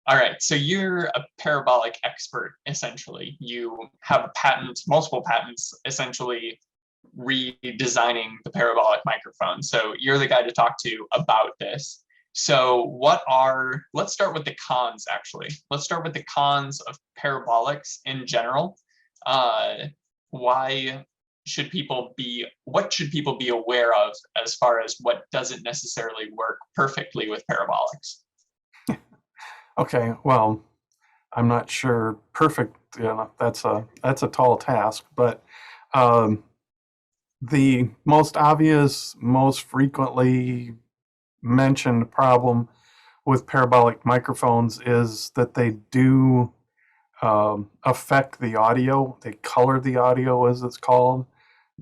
All right, so you're a parabolic expert, essentially. You have a patent, multiple patents, essentially redesigning the parabolic microphone. So you're the guy to talk to about this. So let's start with the cons, actually. Let's start with the cons of parabolics in general. Uh, why what should people be aware of as far as what doesn't necessarily work perfectly with parabolics? Okay, well, I'm not sure perfect, that's a tall task, but um, the most obvious, most frequently mentioned problem with parabolic microphones is that they do affect the audio. They color the audio, as it's called,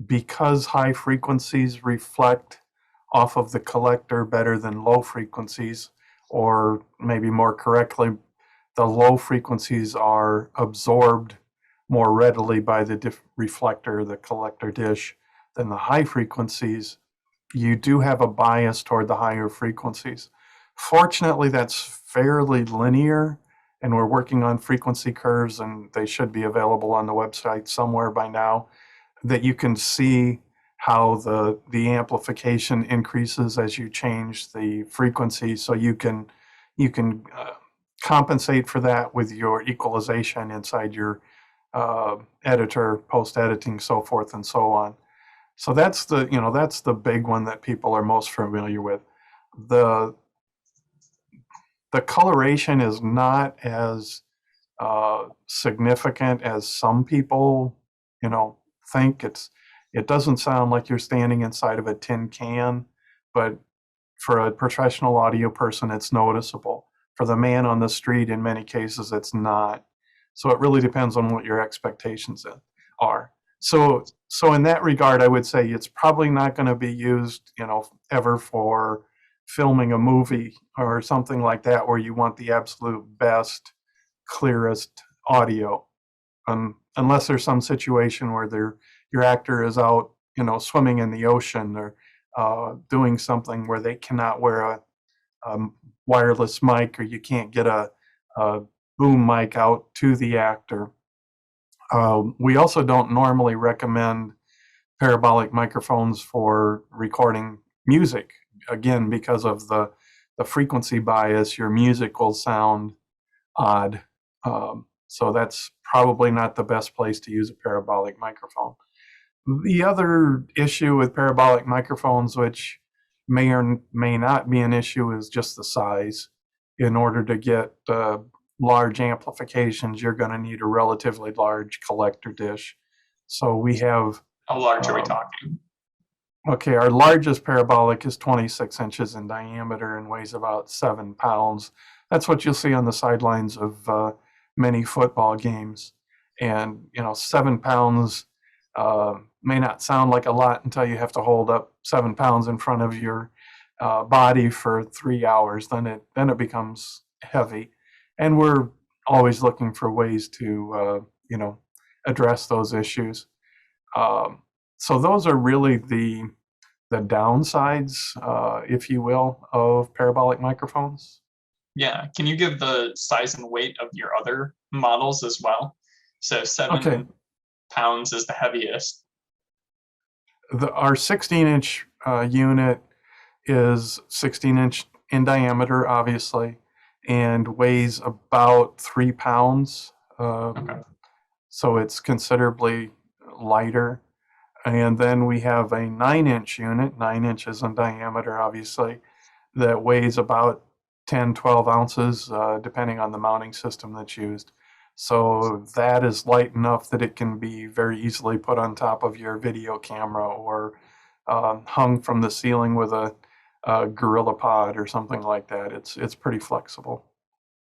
because high frequencies reflect off of the collector better than low frequencies, or maybe more correctly, the low frequencies are absorbed more readily by the reflector, the collector dish, than the high frequencies. You do have a bias toward the higher frequencies. Fortunately, that's fairly linear, and we're working on frequency curves, and they should be available on the website somewhere by now, that you can see how the amplification increases as you change the frequency. So you can compensate for that with your equalization inside your editor, post editing, so forth and so on. So that's the big one that people are most familiar with. The the coloration is not as significant as some people, you know, think. It doesn't sound like you're standing inside of a tin can, but for a professional audio person, it's noticeable. For the man on the street, in many cases, it's not. So it really depends on what your expectations are. So in that regard, I would say it's probably not going to be used, ever for filming a movie or something like that, where you want the absolute best, clearest audio, unless there's some situation where your actor is out, swimming in the ocean, or doing something where they cannot wear a wireless mic, or you can't get a boom mic out to the actor. We also don't normally recommend parabolic microphones for recording music. Again, because of the frequency bias, your music will sound odd. So that's probably not the best place to use a parabolic microphone. The other issue with parabolic microphones, which may or may not be an issue, is just the size. In order to get large amplifications, you're going to need a relatively large collector dish. So we have, How large are we um, talking? okay, our largest parabolic is 26 inches in diameter and weighs about 7 pounds. That's what you'll see on the sidelines of many football games. And, 7 pounds may not sound like a lot until you have to hold up 7 pounds in front of your body for 3 hours. Then it becomes heavy, and we're always looking for ways to address those issues. Um, so those are really the downsides, if you will, of parabolic microphones. Yeah, can you give the size and weight of your other models as well? So Okay, 7 pounds is the heaviest. our 16-inch unit is 16-inch in diameter, obviously, and weighs about 3 pounds. Okay. So it's considerably lighter. And then we have a 9-inch unit, 9 inches in diameter, obviously, that weighs about 10, 12 ounces, depending on the mounting system that's used. So that is light enough that it can be very easily put on top of your video camera, or hung from the ceiling with a gorilla pod or something like that. It's pretty flexible.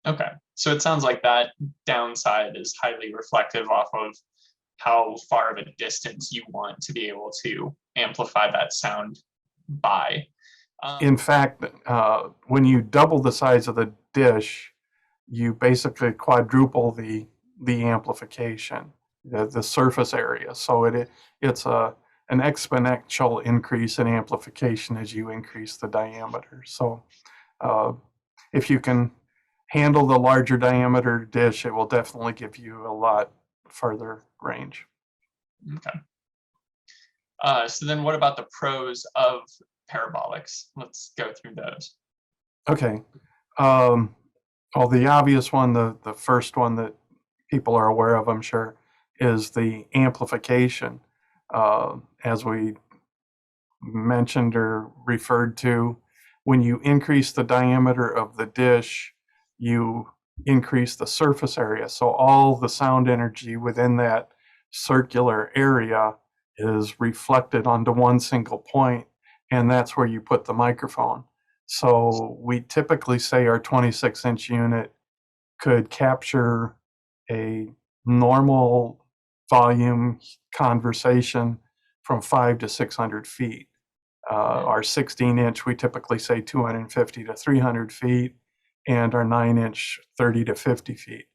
Okay. So it sounds like that downside is highly reflective off of how far of a distance you want to be able to amplify that sound by. In Um, fact, when you double the size of the dish, you basically quadruple the amplification, the surface area. So it's an exponential increase in amplification as you increase the diameter. So uh, if you can handle the larger diameter dish, it will definitely give you a lot further range. Okay. So then what about the pros of parabolics? Let's go through those. Okay. Well, the obvious one, the first one that people are aware of, I'm sure, is the amplification. As we mentioned or referred to, when you increase the diameter of the dish, you increase the surface area. So all the sound energy within that circular area is reflected onto one single point, and that's where you put the microphone. So we typically say our 26-inch unit could capture a normal volume conversation from 5 to 600 feet. Our 16-inch, we typically say 250 to 300 feet, and our 9-inch, 30 to 50 feet.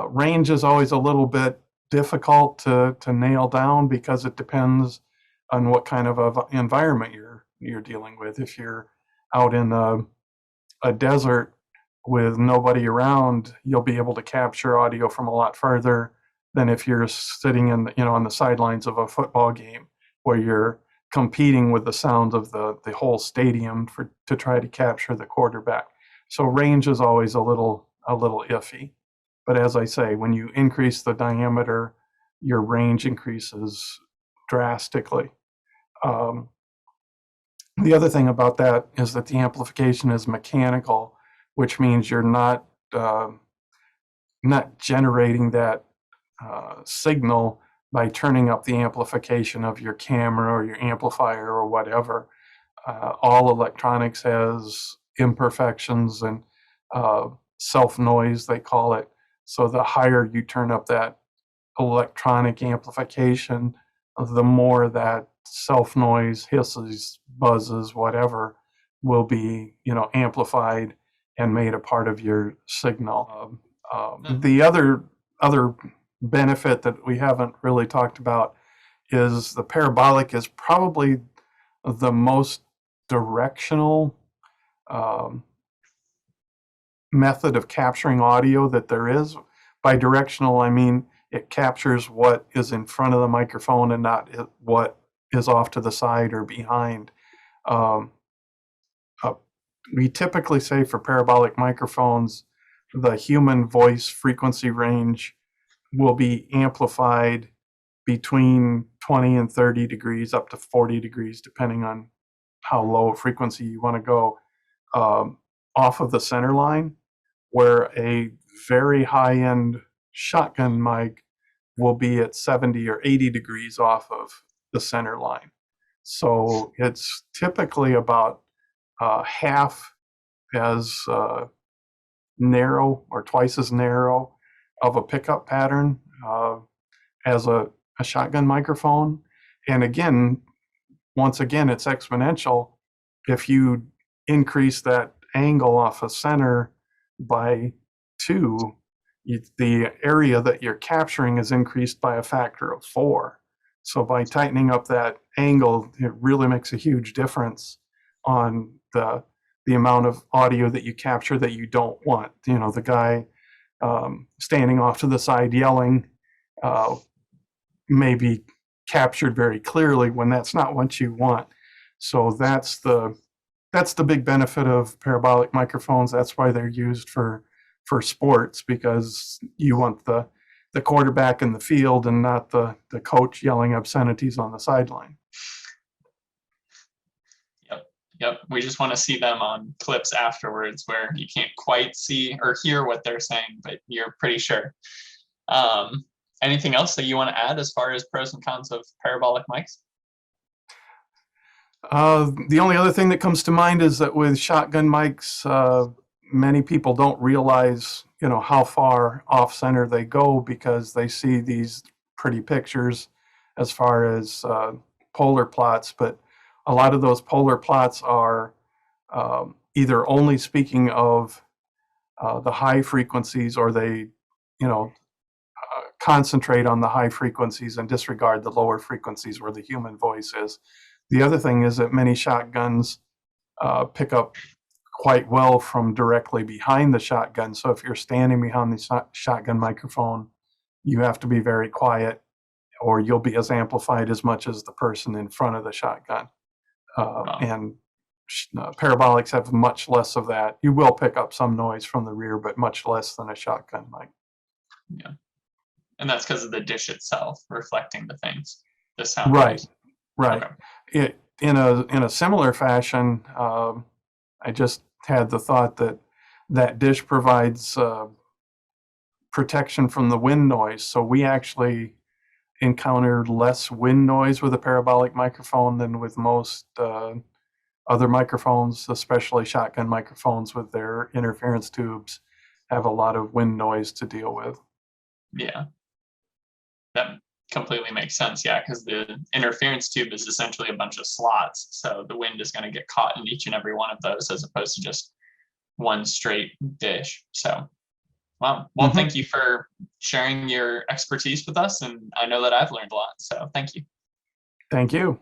Range is always a little bit difficult to nail down because it depends on what kind of a environment you're dealing with. If you're out in a desert with nobody around, you'll be able to capture audio from a lot further than if you're sitting in on the sidelines of a football game where you're competing with the sounds of the whole stadium to try to capture the quarterback. So range is always a little iffy. But as I say, when you increase the diameter, your range increases drastically. The other thing about that is that the amplification is mechanical, which means you're not generating that signal by turning up the amplification of your camera or your amplifier or whatever. All electronics has imperfections and self-noise, they call it. So the higher you turn up that electronic amplification, the more that self-noise, hisses, buzzes, whatever, will be amplified and made a part of your signal. The other benefit that we haven't really talked about is the parabolic is probably the most directional method of capturing audio that there is. By directional, I mean it captures what is in front of the microphone and not what is off to the side or behind. We typically say for parabolic microphones, the human voice frequency range will be amplified between 20 and 30 degrees up to 40 degrees, depending on how low a frequency you want to go, off of the center line, where a very high-end shotgun mic will be at 70 or 80 degrees off of the center line. So it's typically about half as narrow or twice as narrow of a pickup pattern as a shotgun microphone. And again, once again, it's exponential. If you increase that angle off of center by 2, the area that you're capturing is increased by a factor of 4. So by tightening up that angle, it really makes a huge difference on the amount of audio that you capture that you don't want. The guy standing off to the side yelling may be captured very clearly when that's not what you want. So that's the big benefit of parabolic microphones. That's why they're used for sports, because you want the quarterback in the field and not the coach yelling obscenities on the sideline. Yep. We just want to see them on clips afterwards where you can't quite see or hear what they're saying, but you're pretty sure. Anything else that you want to add as far as pros and cons of parabolic mics? The only other thing that comes to mind is that with shotgun mics, many people don't realize, how far off center they go because they see these pretty pictures as far as polar plots, but a lot of those polar plots are either only speaking of the high frequencies, or they, concentrate on the high frequencies and disregard the lower frequencies where the human voice is. The other thing is that many shotguns pick up quite well from directly behind the shotgun. So if you're standing behind the shotgun microphone, you have to be very quiet, or you'll be as amplified as much as the person in front of the shotgun. And parabolics have much less of that. You will pick up some noise from the rear, but much less than a shotgun mic. Yeah. And that's because of the dish itself reflecting the things, the sound Right, waves. right. Okay. In a similar fashion, I just had the thought that that dish provides protection from the wind noise. So we actually encountered less wind noise with a parabolic microphone than with most other microphones, especially shotgun microphones with their interference tubes have a lot of wind noise to deal with. Yeah, that completely makes sense. Yeah, because the interference tube is essentially a bunch of slots. So the wind is going to get caught in each and every one of those as opposed to just one straight dish. So, wow. Well, thank you for sharing your expertise with us. And I know that I've learned a lot. So thank you. Thank you.